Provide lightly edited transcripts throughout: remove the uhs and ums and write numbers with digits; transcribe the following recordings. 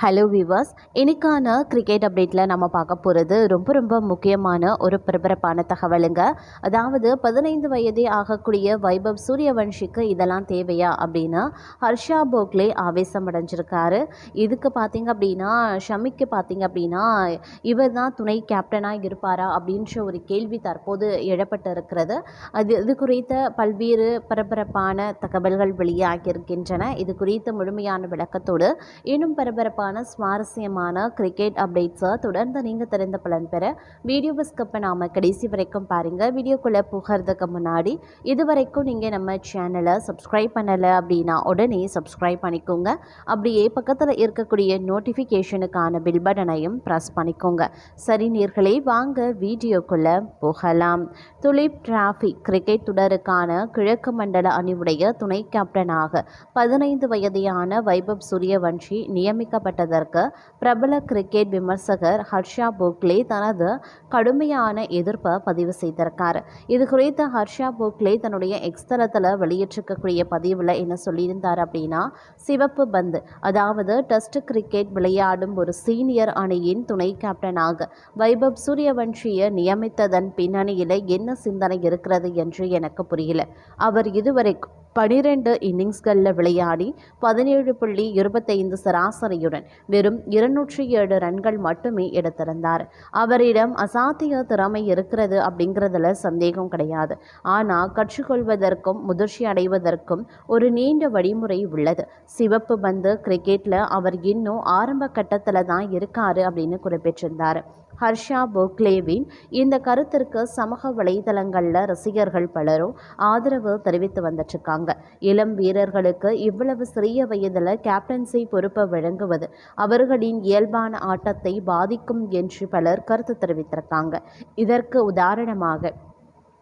Hello viewers, இன்னைக்கான cricket அப்டேட்டில் நம்ம பார்க்க போகிறது ரொம்ப முக்கியமான ஒரு பரபரப்பான தகவலுங்க. அதாவது 15 வயதே ஆகக்கூடிய வைபவ் சூரியவன்ஷிக்கு இதெல்லாம் தேவையா அப்படின்னு ஹர்ஷா போக்லே ஆவேசம் அடைஞ்சிருக்காரு. இதுக்கு பார்த்தீங்க அப்படின்னா ஷமிக்கு பார்த்தீங்க அப்படின்னா இவர் தான் துணை கேப்டனாக இருப்பாரா அப்படின்ற ஒரு கேள்வி தற்போது எழப்பட்டு இருக்கிறது. இது குறித்த பல்வேறு பரபரப்பான தகவல்கள் வெளியாகியிருக்கின்றன. இது குறித்த முழுமையான விளக்கத்தோடு இன்னும் பரபரப்பான சுவாரஸ்யமான கிரிக்கெட் அப்டேட்ஸை தொடர்ந்து நீங்கள் தெரிந்த பலன் பெற வீடியோவை ஸ்கிப் பண்ணாமல் கடைசி வரைக்கும் பாருங்கள். வீடியோக்குள்ளே போகிறதுக்கு முன்னாடி இது வரைக்கும் நீங்கள் நம்ம சேனலை சப்ஸ்கிரைப் பண்ணலை அப்படின்னா உடனே சப்ஸ்கிரைப் பண்ணிக்கோங்க. அப்படியே பக்கத்தில் இருக்கக்கூடிய நோட்டிஃபிகேஷனுக்கான பில் பட்டனையும் ப்ரெஸ் பண்ணிக்கோங்க. சரி நேர்களே, வாங்க வீடியோக்குள்ளே போகலாம். துலீப் டிராஃபி கிரிக்கெட் தொடருக்கான கிழக்கு மண்டல அணியுடைய துணை கேப்டனாக 15 வயதையான வைபவ் சூரியவன்ஷி நியமிக்கப்பட்டதற்கு பிரபல கிரிக்கெட் விமர்சகர் ஹர்ஷா போக்லே தனது கடுமையான எதிர்ப்பை பதிவு செய்திருக்கார். இது குறித்து ஹர்ஷா போக்லே தன்னுடைய எக்ஸ்தலத்தில் வெளியிட்டிருக்கக்கூடிய பதிவில் என்ன சொல்லியிருந்தார் அப்படின்னா, சிவப்பு பந்து, அதாவது டெஸ்ட் கிரிக்கெட் விளையாடும் ஒரு சீனியர் அணியின் துணை கேப்டனாக வைபவ் சூரியவன்ஷியை நியமித்ததன் பின்னணியில் என்ன சிந்தனை இருக்கிறது என்று எனக்கு புரியல. அவர் இதுவரைக்கும் 12 இன்னிங்ஸ்களில் விளையாடி 17.25 சராசரியுடன் வெறும் 207 ரன்கள் மட்டுமே எடுத்திருந்தார். அவரிடம் அசாத்திய திறமை இருக்கிறது அப்படிங்கிறதுல சந்தேகம் கிடையாது. ஆனால் கற்றுக்கொள்வதற்கும் முதிர்ச்சி அடைவதற்கும் ஒரு நீண்ட வழிமுறை உள்ளது. சிவப்பு பந்து கிரிக்கெட்டில் அவர் இன்னும் ஆரம்ப கட்டத்தில் தான் இருக்காரு அப்படின்னு குறிப்பிட்டிருந்தார். ஹர்ஷா போக்லேவின் இந்த கருத்திற்கு சமூக வலைதளங்களில் ரசிகர்கள் பலரும் ஆதரவு தெரிவித்து வந்துட்டுருக்காங்க. இளம் வீரர்களுக்கு இவ்வளவு சிறிய வயதில் கேப்டன்சி பொறுப்பை வழங்குவது அவர்களின் இயல்பான ஆட்டத்தை பாதிக்கும் என்று பலர் கருத்து தெரிவித்திருக்காங்க. இதற்கு உதாரணமாக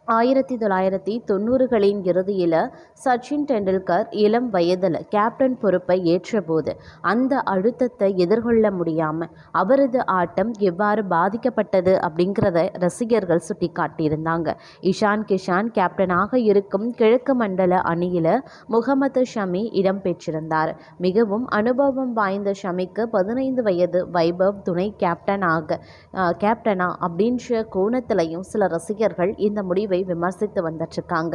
1990களின் இறுதியில் சச்சின் டெண்டுல்கர் இளம் வயதில் கேப்டன் பொறுப்பை ஏற்றபோது அந்த அழுத்தத்தை எதிர்கொள்ள முடியாமல் அவரது ஆட்டம் எவ்வாறு பாதிக்கப்பட்டது அப்படிங்கிறத ரசிகர்கள் சுட்டி காட்டியிருந்தாங்க. இஷான் கிஷான் கேப்டனாக இருக்கும் கிழக்கு மண்டல அணியில் முகமது ஷமி இடம்பெற்றிருந்தார். மிகவும் அனுபவம் வாய்ந்த ஷமிக்கு 15 வயது வைபவ் துணை கேப்டனா அப்படின்ற கோணத்திலையும் சில ரசிகர்கள் இந்த முடிவை விமர்சித்து வந்துட்டுருக்காங்க.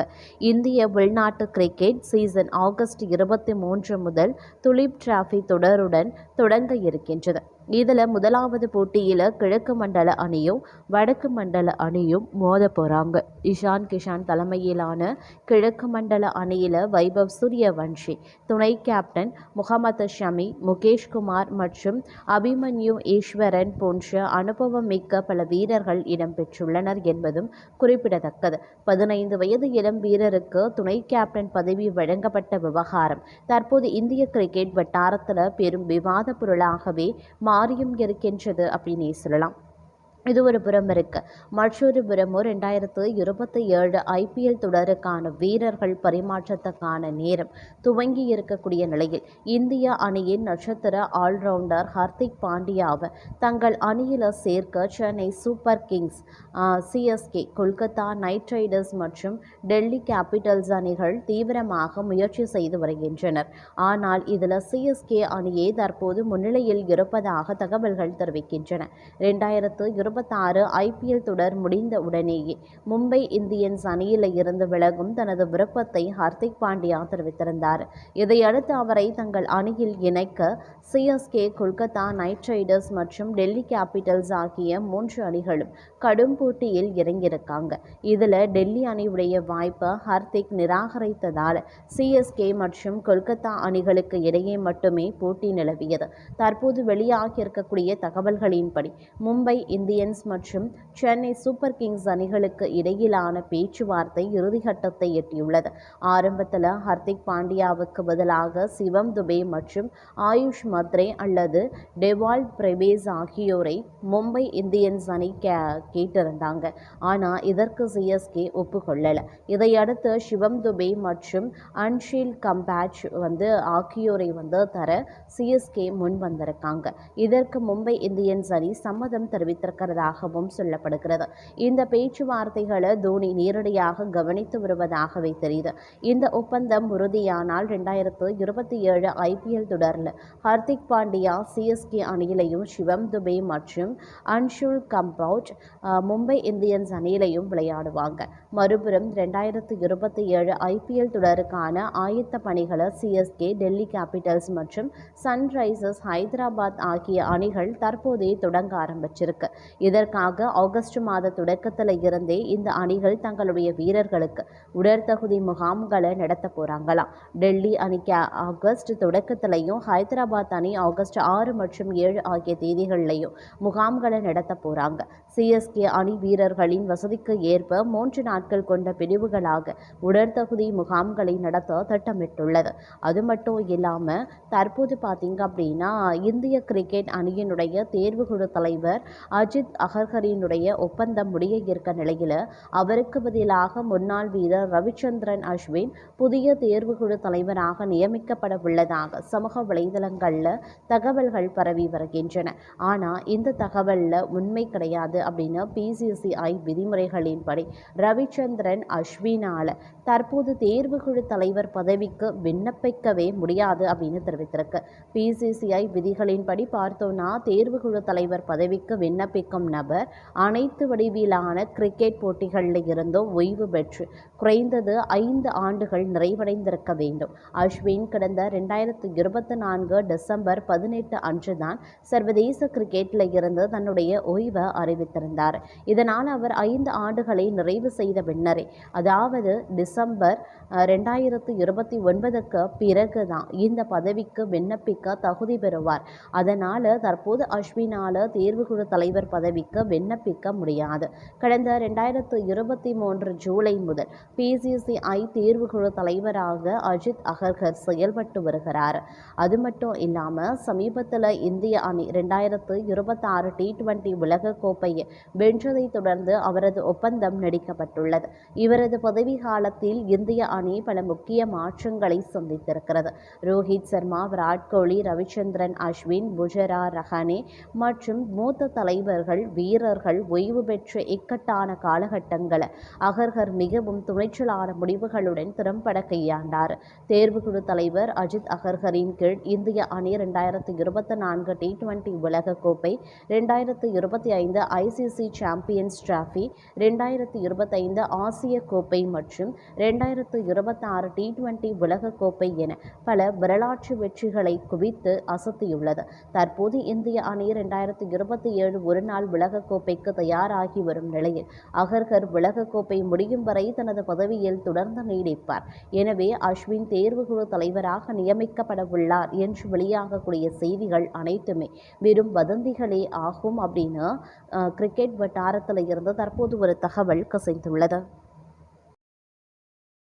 இந்திய உள்நாட்டு கிரிக்கெட் சீசன் ஆகஸ்ட் 23 முதல் துலீப் டிராஃபி தொடருடன் தொடங்க இருக்கின்றது. இதில் முதலாவது போட்டியில் கிழக்கு மண்டல அணியும் வடக்கு மண்டல அணியும் மோத போகிறாங்க. இஷான் கிஷான் தலைமையிலான கிழக்கு மண்டல அணியில் வைபவ் சூரியவன்ஷி, துணை கேப்டன் முகமது ஷமி, முகேஷ்குமார் மற்றும் அபிமன்யு ஈஸ்வரன் போன்ற அனுபவம் மிக்க பல வீரர்கள் இடம்பெற்றுள்ளனர் என்பதும் குறிப்பிடத்தக்கது. 15 வயது இளம் வீரருக்கு துணை கேப்டன் பதவி வழங்கப்பட்ட விவகாரம் தற்போது இந்திய கிரிக்கெட் வட்டாரத்தில் பெரும் விவாத பொருளாகவே மாறியும் இருக்கின்றது அப்படின்னே சொல்லலாம். இது ஒரு புறம் இருக்கு. மற்றொரு புறமோ 2027 IPL தொடருக்கான வீரர்கள் பரிமாற்றத்துக்கான நேரம் துவங்கி இருக்கக்கூடிய நிலையில் இந்திய அணியின் நட்சத்திர ஆல்ரவுண்டர் ஹர்திக் பாண்டியாவை தங்கள் அணியில் சேர்க்க Chennai super Kings, CSK, Kolkata night Riders மற்றும் டெல்லி கேபிட்டல்ஸ் அணிகள் தீவிரமாக முயற்சி செய்து வருகின்றனர். ஆனால் இதில் CSK அணியே தற்போது முன்னிலையில் இருப்பதாக தகவல்கள் தெரிவிக்கின்றன. 2026 IPL தொடர் முடிந்த உடனேயே மும்பை இந்தியன்ஸ் அணியில் இருந்து விலகும் தனது விருப்பத்தை ஹர்திக் பாண்டியா தெரிவித்திருந்தார். இதையடுத்து அவரை தங்கள் அணியில் இணைக்க CSK, கொல்கத்தா நைட் ரைடர்ஸ் மற்றும் டெல்லி கேபிட்டல்ஸ் ஆகிய 3 அணிகளும் கடும் போட்டியில் இறங்கியிருக்காங்க. இதில் டெல்லி அணியுடைய வாய்ப்பை ஹர்திக் நிராகரித்ததால் CSK மற்றும் கொல்கத்தா அணிகளுக்கு இடையே மட்டுமே போட்டி நிலவியது. தற்போது வெளியாகியிருக்கக்கூடிய தகவல்களின்படி மும்பை இந்தியன்ஸ் மற்றும் சென்னை சூப்பர் கிங்ஸ் அணிகளுக்கு இடையிலான பேச்சுவார்த்தை இறுதிக்கட்டத்தை எட்டியுள்ளது. ஆரம்பத்தில் ஹர்திக் பாண்டியாவுக்கு பதிலாக சிவம் துபே மற்றும் ஆயுஷ் மத்ரே அல்லது டெவால்ட் பிரபேஸ் ஆகியோரை மும்பை இந்தியன்ஸ் அணி கேட்டிருந்தாங்க. ஆனால் இதற்கு CSK ஒப்புக்கொள்ளலை. இதையடுத்து சிவம் துபே மற்றும் அன்ஷில் கம்பேச் ஆகியோரை தர CSK முன் வந்திருக்காங்க. இதற்கு மும்பை இந்தியன்ஸ் அணி சம்மதம் தெரிவித்திருக்கிறது இருக்கிறதாகவும் சொல்லப்படுகிறது. இந்த பேச்சுவார்த்தைகளை தோனி நேரடியாக கவனித்து வருவதாகவே தெரியுது. இந்த ஒப்பந்தம் உறுதியானால் 2027 IPL தொடரில் ஹர்திக் பாண்டியா CSK அணியிலையும், சிவம் துபே மற்றும் அன்ஷுல் கம்பவுட் மும்பை இந்தியன்ஸ் அணியிலையும் விளையாடுவாங்க. மறுபுறம் 2027 IPL தொடருக்கான ஆயத்த பணிகளை CSK, டெல்லி கேபிட்டல்ஸ் மற்றும் சன்ரைசர்ஸ் ஹைதராபாத் ஆகிய அணிகள் தற்போதே தொடங்க ஆரம்பிச்சிருக்கு. இதற்காக ஆகஸ்ட் மாத தொடக்கத்தில் இருந்தே இந்த அணிகள் தங்களுடைய வீரர்களுக்கு உடற்தகுதி முகாம்களை நடத்த போறாங்களாம். டெல்லி அணிக்கு ஆகஸ்ட் தொடக்கத்திலையும், ஹைதராபாத் அணி ஆகஸ்ட் 6 மற்றும் 7 ஆகிய தேதிகளிலையும் முகாம்களை நடத்த போறாங்க. CSK அணி வீரர்களின் வசதிக்கு ஏற்ப 3 நாட்கள் கொண்ட பிரிவுகளாக உடற்தகுதி முகாம்களை நடத்த திட்டமிட்டுள்ளது. அது மட்டும் இல்லாமல் தற்போது பார்த்தீங்க அப்படின்னா இந்திய கிரிக்கெட் அணியினுடைய தேர்வுக்குழு தலைவர் அஜித் அகர்கரினுடைய ஒப்பந்தம் முடிய இருக்க நிலையில் அவருக்கு பதிலாக முன்னாள் வீரர் ரவிச்சந்திரன் அஸ்வின் புதிய தேர்வுக்குழு தலைவராக நியமிக்கப்பட உள்ளதாக சமூக வலைதளங்களில் தகவல்கள் பரவி வருகின்றன. ஆனால் இந்த தகவலில் உண்மை கிடையாது அப்படின்னு PCCI விதிமுறைகளின்படி ரவிச்சந்திரன் அஸ்வினால் தற்போது தேர்வுக்குழு தலைவர் பதவிக்கு விண்ணப்பிக்கவே முடியாது அப்படின்னு தெரிவித்திருக்கு. PCCI விதிகளின்படி பார்த்தோம்னா தேர்வுக்குழு தலைவர் பதவிக்கு விண்ணப்பிக்கும் நபர் அனைத்து வடிவிலான கிரிக்கெட் போட்டிகளில் இருந்தும் ஓய்வு பெற்று குறைந்தது 5 ஆண்டுகள் நிறைவடைந்திருக்க வேண்டும். அஸ்வின் கடந்த 2024 டிசம்பர் 18 அன்றுதான் சர்வதேச கிரிக்கெட்டில் இருந்து தன்னுடைய ஓய்வை அறிவித்திருந்தார். இதனால் அவர் 5 ஆண்டுகளை நிறைவு செய்த பின்னரே, அதாவது டிசம்பர் 2029க்கு பிறகுதான் இந்த பதவிக்கு விண்ணப்பிக்க தகுதி பெறுவார். அதனால் தற்போது அஸ்வினால் தேர்வுக்குழு தலைவர் பதவிக்கு விண்ணப்பிக்க முடியாது. கடந்த 2023 ஜூலை முதல் PCCI தேர்வுக்குழு தலைவராக அஜித் அகர்கர் செயல்பட்டு வருகிறார். அது மட்டும் இல்லாமல் சமீபத்தில் இந்திய அணி 2026 T20 உலகக்கோப்பையை வென்றதை தொடர்ந்து அவரது ஒப்பந்தம் நீடிக்கப்பட்டுள்ளது. இவரது பதவி காலத்தில் இந்திய அணி பல முக்கிய மாற்றங்களை சந்தித்திருக்கிறது. ரோஹித் சர்மா, விராட் கோலி, ரவிச்சந்திரன் அஸ்வின், புஜரா, ரஹானே மற்றும் மூத்த தலைவர்கள், வீரர்கள் ஓய்வு பெற்ற இக்கட்டான காலகட்டங்களை அகர்கர் மிகவும் துணிச்சலான முடிவுகளுடன் திறம்பட கையாண்டார். தேர்வுக்குழு தலைவர் அஜித் அகர்கரின் கீழ் இந்திய அணி 2024 T20 உலகக்கோப்பை, 2025 ICC சாம்பியன்ஸ் டிராபி, 2025 ஆசிய கோப்பை மற்றும் 2026 T20 உலகக்கோப்பை என பல வரலாற்று வெற்றிகளை குவித்து அசத்தியுள்ளது. தற்போது இந்திய அணி 2027 ஒருநாள் உலகக்கோப்பைக்கு தயாராகி வரும் நிலையில் அகர்கர் உலகக்கோப்பை முடியும் வரை தனது பதவியில் தொடர்ந்து நீடிப்பார். எனவே அஸ்வின் தேர்வுக்குழு தலைவராக நியமிக்கப்பட உள்ளார் என்று வெளியாகக்கூடிய செய்திகள் அனைத்துமே வெறும் வதந்திகளே ஆகும் அப்படின்னு கிரிக்கெட் வட்டாரத்தில் இருந்து தற்போது ஒரு தகவல் கசிந்துள்ளது.